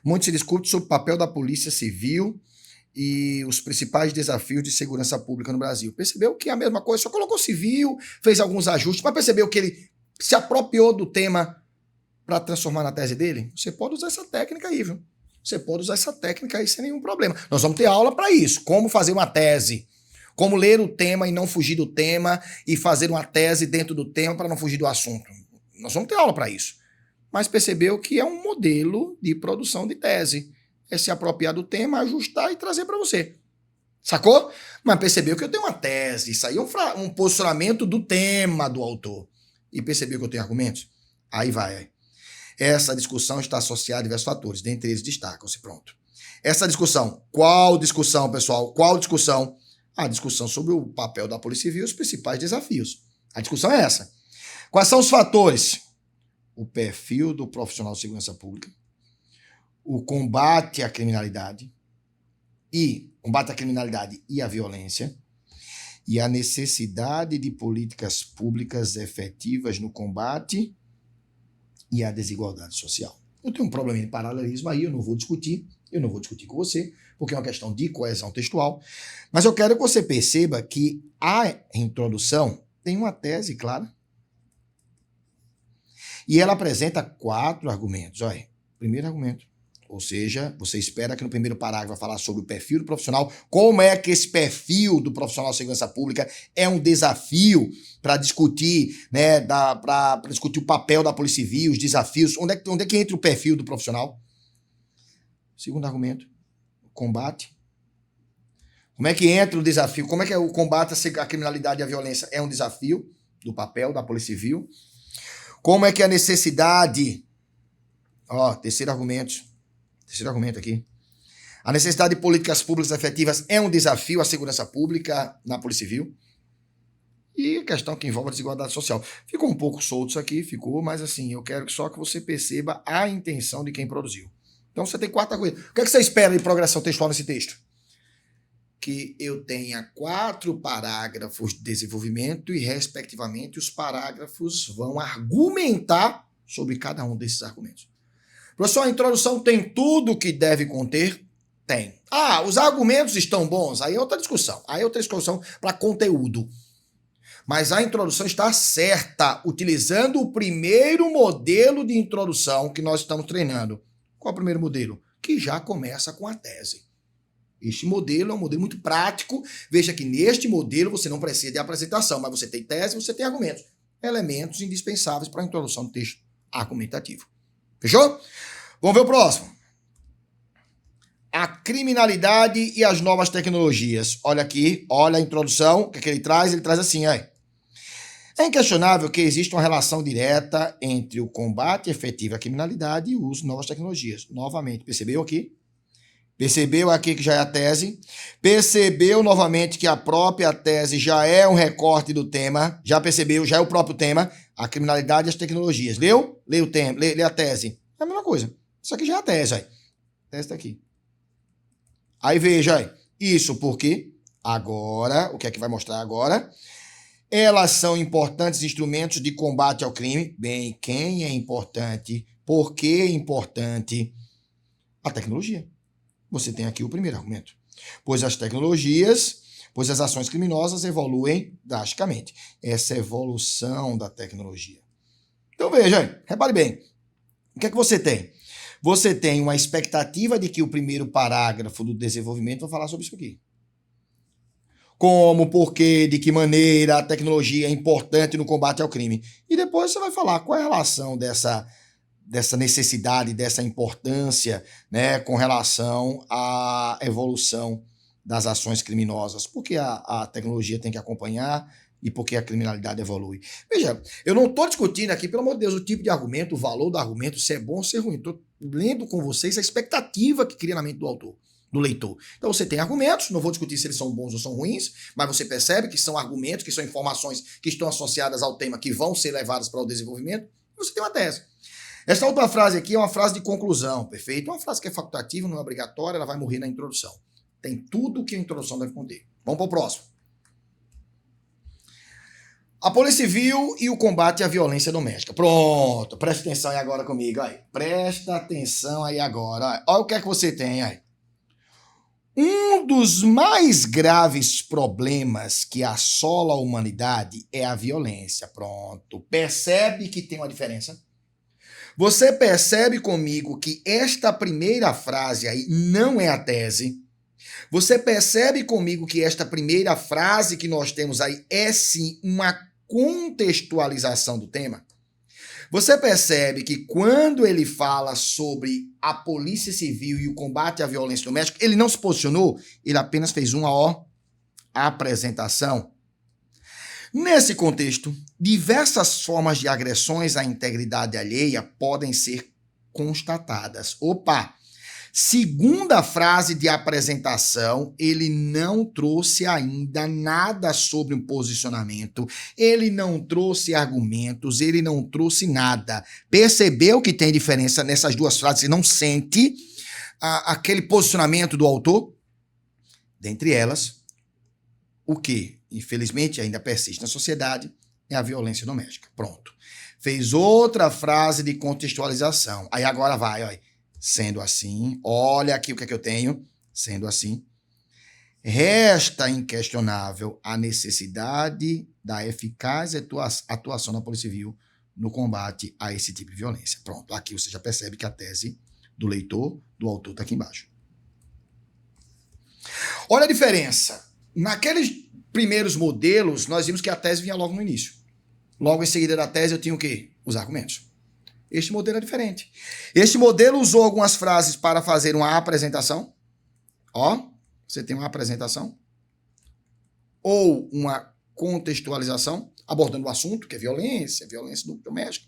A: Muito se discute sobre o papel da Polícia Civil e os principais desafios de segurança pública no Brasil. Percebeu que é a mesma coisa, só colocou civil, fez alguns ajustes, mas percebeu que ele se apropriou do tema para transformar na tese dele? Você pode usar essa técnica aí, viu? Você pode usar essa técnica aí sem nenhum problema. Nós vamos ter aula para isso. Como fazer uma tese. Como ler o tema e não fugir do tema e fazer uma tese dentro do tema para não fugir do assunto. Nós vamos ter aula para isso. Mas percebeu que é um modelo de produção de tese. É se apropriar do tema, ajustar e trazer para você. Sacou? Mas percebeu que eu tenho uma tese. Isso aí é um posicionamento do tema do autor. E percebeu que eu tenho argumentos? Aí vai. Essa discussão está associada a diversos fatores. Dentre eles destacam-se. Pronto. Essa discussão. Qual discussão, pessoal? Qual discussão? A discussão sobre o papel da Polícia Civil e os principais desafios. A discussão é essa. Quais são os fatores? O perfil do profissional de segurança pública, o combate à criminalidade e a violência e a necessidade de políticas públicas efetivas no combate e à desigualdade social. Eu tenho um problema de paralelismo aí, eu não vou discutir com você, porque é uma questão de coesão textual, mas eu quero que você perceba que a introdução tem uma tese clara e ela apresenta 4 argumentos. Olha, primeiro argumento, ou seja, você espera que no primeiro parágrafo vai falar sobre o perfil do profissional, como é que esse perfil do profissional de segurança pública é um desafio para discutir, né, para discutir o papel da Polícia Civil, os desafios, onde é que entra o perfil do profissional? Segundo argumento, combate. Como é que entra o desafio? Como é que é o combate à criminalidade e à violência? É um desafio do papel da Polícia Civil. Como é que a necessidade... Terceiro argumento aqui. A necessidade de políticas públicas efetivas é um desafio à segurança pública na Polícia Civil. E a questão que envolve a desigualdade social. Ficou um pouco solto isso aqui, mas assim, eu quero só que você perceba a intenção de quem produziu. Então você tem 4 coisas. O que é que você espera de progressão textual nesse texto? Que eu tenha 4 parágrafos de desenvolvimento e, respectivamente, os parágrafos vão argumentar sobre cada um desses argumentos. Professor, a introdução tem tudo que deve conter? Tem. Os argumentos estão bons? Aí é outra discussão. Aí é outra discussão para conteúdo. Mas a introdução está certa, utilizando o primeiro modelo de introdução que nós estamos treinando. Qual é o primeiro modelo? Que já começa com a tese. Este modelo é um modelo muito prático. Veja que neste modelo você não precisa de apresentação, mas você tem tese, você tem argumentos. Elementos indispensáveis para a introdução do texto argumentativo. Fechou? Vamos ver o próximo. A criminalidade e as novas tecnologias. Olha aqui, olha a introdução, o que ele traz? Ele traz assim, É inquestionável que existe uma relação direta entre o combate efetivo à criminalidade e o uso de novas tecnologias. Novamente, percebeu aqui? Percebeu aqui que já é a tese? Percebeu novamente que a própria tese já é um recorte do tema? Já percebeu? Já é o próprio tema? A criminalidade e as tecnologias. Leu? Lê o tema, lê a tese. É a mesma coisa. Isso aqui já é a tese, A tese está aqui. Aí veja, isso porque agora, o que é que vai mostrar agora? Elas são importantes instrumentos de combate ao crime. Bem, quem é importante? Por que é importante? A tecnologia. Você tem aqui o primeiro argumento. Pois as ações criminosas evoluem drasticamente. Essa evolução da tecnologia. Então veja, repare bem. O que é que você tem? Você tem uma expectativa de que o primeiro parágrafo do desenvolvimento vai falar sobre isso aqui. Como, por quê, de que maneira a tecnologia é importante no combate ao crime. E depois você vai falar qual é a relação dessa necessidade, dessa importância, né, com relação à evolução das ações criminosas. Porque a tecnologia tem que acompanhar e porque a criminalidade evolui. Veja, eu não estou discutindo aqui, pelo amor de Deus, o tipo de argumento, o valor do argumento, se é bom ou se é ruim. Estou lendo com vocês a expectativa que cria na mente do autor, do leitor. Então você tem argumentos, não vou discutir se eles são bons ou são ruins, mas você percebe que são argumentos, que são informações que estão associadas ao tema, que vão ser levadas para o desenvolvimento, e você tem uma tese. Esta outra frase aqui é uma frase de conclusão, perfeito? Uma frase que é facultativa, não é obrigatória, ela vai morrer na introdução. Tem tudo que a introdução deve conter. Vamos para o próximo. A Polícia Civil e o combate à violência doméstica. Pronto, presta atenção aí agora comigo. Aí. Presta atenção aí agora. Olha o que é que você tem aí. Um dos mais graves problemas que assola a humanidade é a violência. Pronto. Percebe que tem uma diferença? Você percebe comigo que esta primeira frase aí não é a tese? Você percebe comigo que esta primeira frase que nós temos aí é sim uma contextualização do tema? Você percebe que quando ele fala sobre a polícia civil e o combate à violência doméstica, ele não se posicionou, ele apenas fez uma apresentação. Nesse contexto, diversas formas de agressões à integridade alheia podem ser constatadas. Segunda frase de apresentação, ele não trouxe ainda nada sobre um posicionamento, ele não trouxe argumentos, ele não trouxe nada. Percebeu que tem diferença nessas duas frases? Você não sente aquele posicionamento do autor? Dentre elas, o que, infelizmente, ainda persiste na sociedade é a violência doméstica. Pronto. Fez outra frase de contextualização. Aí agora vai, olha. Sendo assim, olha aqui o que é que eu tenho. Sendo assim, resta inquestionável a necessidade da eficaz atuação da Polícia Civil no combate a esse tipo de violência. Pronto, aqui você já percebe que a tese do leitor, do autor, está aqui embaixo. Olha a diferença. Naqueles primeiros modelos, nós vimos que a tese vinha logo no início. Logo em seguida da tese, eu tinha o quê? Os argumentos. Este modelo é diferente. Este modelo usou algumas frases para fazer uma apresentação. Você tem uma apresentação. Ou uma contextualização, abordando o assunto, que é violência doméstica.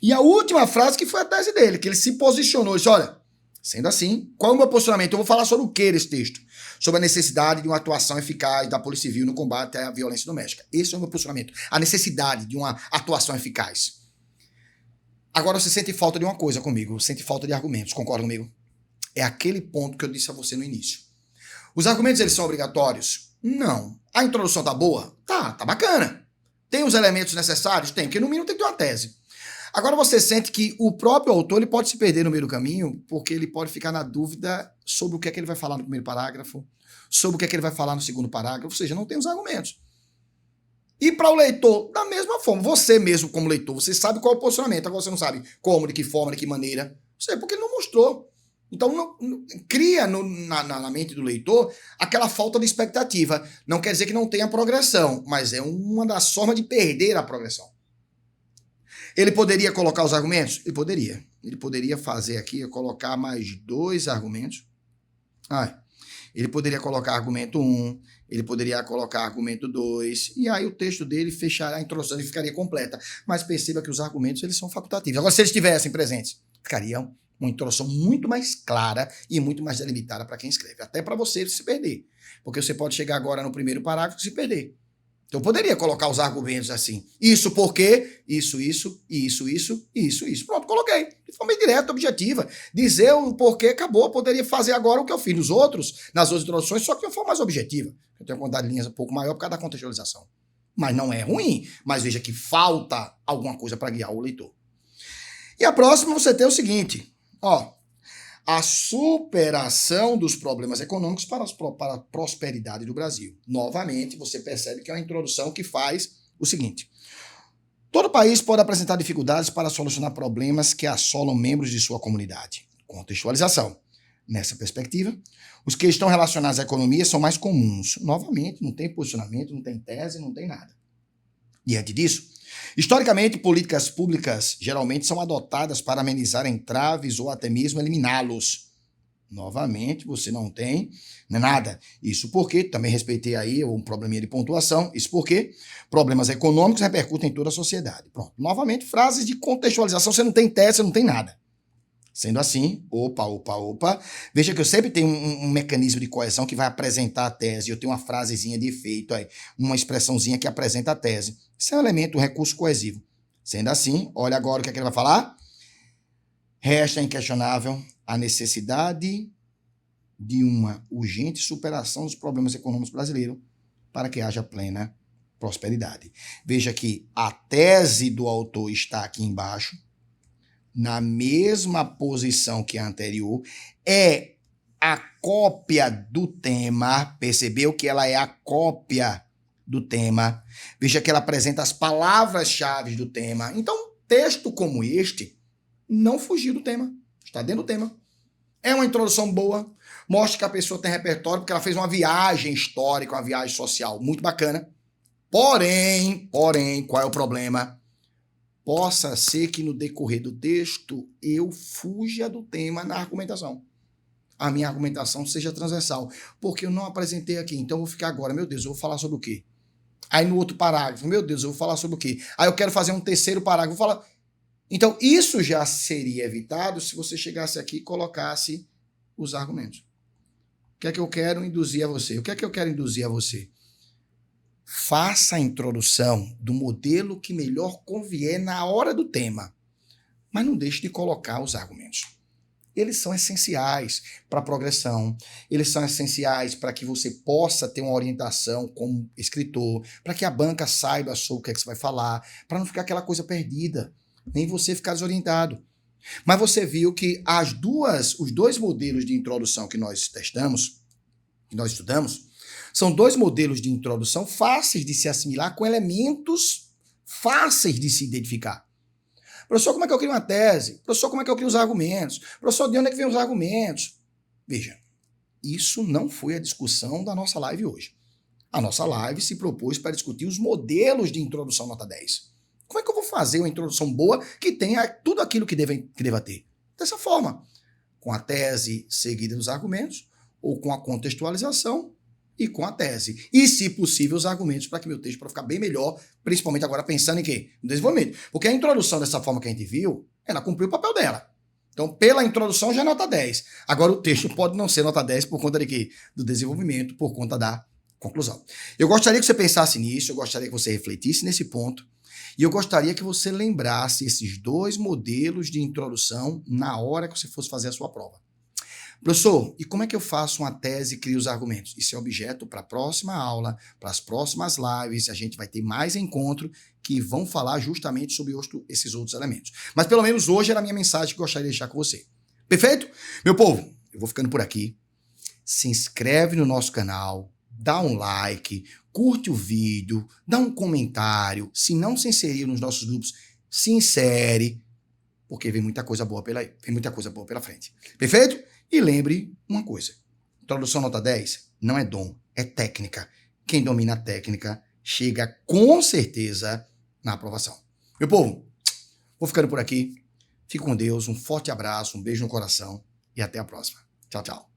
A: E a última frase que foi a tese dele, que ele se posicionou e disse, olha, sendo assim, qual é o meu posicionamento? Eu vou falar sobre o que nesse texto? Sobre a necessidade de uma atuação eficaz da Polícia Civil no combate à violência doméstica. Esse é o meu posicionamento. A necessidade de uma atuação eficaz. Agora você sente falta de uma coisa comigo, sente falta de argumentos, concorda comigo? É aquele ponto que eu disse a você no início. Os argumentos, eles são obrigatórios? Não. A introdução tá boa? Tá bacana. Tem os elementos necessários? Tem, porque no mínimo tem que ter uma tese. Agora você sente que o próprio autor ele pode se perder no meio do caminho, porque ele pode ficar na dúvida sobre o que é que ele vai falar no primeiro parágrafo, sobre o que é que ele vai falar no segundo parágrafo, ou seja, não tem os argumentos. E para o leitor, da mesma forma, você mesmo como leitor, você sabe qual é o posicionamento, agora você não sabe como, de que forma, de que maneira, porque ele não mostrou. Então, cria na mente do leitor aquela falta de expectativa. Não quer dizer que não tenha progressão, mas é uma das formas de perder a progressão. Ele poderia colocar os argumentos? Ele poderia. Ele poderia fazer aqui, colocar mais 2 argumentos. Ele poderia colocar argumento 1, ele poderia colocar argumento 2, e aí o texto dele fecharia a introdução e ficaria completa. Mas perceba que os argumentos eles são facultativos. Agora, se eles estivessem presentes, ficariam uma introdução muito mais clara e muito mais delimitada para quem escreve. Até para você se perder. Porque você pode chegar agora no primeiro parágrafo e se perder. Então, eu poderia colocar os argumentos assim. Isso porque, isso. Pronto, coloquei. De forma direta, objetiva. Dizer o porquê, acabou. Eu poderia fazer agora o que eu fiz nos outros, nas outras introduções, só que de uma forma mais objetiva. Eu tenho uma quantidade de linhas um pouco maior por causa da contextualização. Mas não é ruim. Mas veja que falta alguma coisa para guiar o leitor. E a próxima você tem o seguinte. A superação dos problemas econômicos para a prosperidade do Brasil. Novamente, você percebe que é uma introdução que faz o seguinte. Todo país pode apresentar dificuldades para solucionar problemas que assolam membros de sua comunidade. Contextualização. Nessa perspectiva, os que estão relacionados à economia são mais comuns. Novamente, não tem posicionamento, não tem tese, não tem nada. Diante disso, historicamente, políticas públicas geralmente são adotadas para amenizar entraves ou até mesmo eliminá-los. Novamente, você não tem nada. Isso porque, também respeitei aí um probleminha de pontuação, isso porque problemas econômicos repercutem em toda a sociedade. Pronto. Novamente, frases de contextualização, você não tem tese, você não tem nada. Sendo assim, veja que eu sempre tenho um mecanismo de coesão que vai apresentar a tese. Eu tenho uma frasezinha de efeito, uma expressãozinha que apresenta a tese. Isso é um elemento, um recurso coesivo. Sendo assim, olha agora o que é que ele vai falar. Resta inquestionável a necessidade de uma urgente superação dos problemas econômicos brasileiros para que haja plena prosperidade. Veja que a tese do autor está aqui embaixo, na mesma posição que a anterior, é a cópia do tema, percebeu que ela é a cópia do tema, veja que ela apresenta as palavras-chave do tema. Então, texto como este não fugiu do tema, está dentro do tema. É uma introdução boa, Mostre que a pessoa tem repertório porque ela fez uma viagem histórica, uma viagem social muito bacana. Porém, qual é o problema? Possa ser que no decorrer do texto eu fuja do tema na argumentação. A minha argumentação seja transversal, porque eu não apresentei aqui, então eu vou ficar agora, meu Deus, eu vou falar sobre o quê? Aí no outro parágrafo, meu Deus, eu vou falar sobre o quê? Aí eu quero fazer um terceiro parágrafo, vou falar... Então isso já seria evitado se você chegasse aqui e colocasse os argumentos. O que é que eu quero induzir a você? O que é que eu quero induzir a você? Faça a introdução do modelo que melhor convier na hora do tema, mas não deixe de colocar os argumentos. Eles são essenciais para a progressão, eles são essenciais para que você possa ter uma orientação como escritor, para que a banca saiba sobre o que é que você vai falar, para não ficar aquela coisa perdida, nem você ficar desorientado. Mas você viu que os dois modelos de introdução que nós testamos, que nós estudamos, são dois modelos de introdução fáceis de se assimilar com elementos fáceis de se identificar. Professor, como é que eu crio uma tese? Professor, como é que eu crio os argumentos? Professor, de onde é que vem os argumentos? Veja, isso não foi a discussão da nossa live hoje. A nossa live se propôs para discutir os modelos de introdução nota 10. Como é que eu vou fazer uma introdução boa que tenha tudo aquilo que deva ter? Dessa forma, com a tese seguida dos argumentos, ou com a contextualização e com a tese. E, se possível, os argumentos para que meu texto para ficar bem melhor, principalmente agora pensando em quê? No desenvolvimento. Porque a introdução, dessa forma que a gente viu, ela cumpriu o papel dela. Então, pela introdução já é nota 10. Agora, o texto pode não ser nota 10 por conta de quê? Do desenvolvimento, por conta da conclusão. Eu gostaria que você pensasse nisso, eu gostaria que você refletisse nesse ponto, e eu gostaria que você lembrasse esses dois modelos de introdução na hora que você fosse fazer a sua prova. Professor, e como é que eu faço uma tese e crio os argumentos? Isso é objeto para a próxima aula, para as próximas lives, a gente vai ter mais encontro que vão falar justamente sobre esses outros elementos. Mas pelo menos hoje era a minha mensagem que eu gostaria de deixar com você. Perfeito? Meu povo, eu vou ficando por aqui. Se inscreve no nosso canal, dá um like, curte o vídeo, dá um comentário. Se não se inserir nos nossos grupos, se insere, porque vem muita coisa boa pela frente. Perfeito? E lembre uma coisa, introdução nota 10 não é dom, é técnica. Quem domina a técnica chega com certeza na aprovação. Meu povo, vou ficando por aqui. Fique com Deus, um forte abraço, um beijo no coração e até a próxima. Tchau, tchau.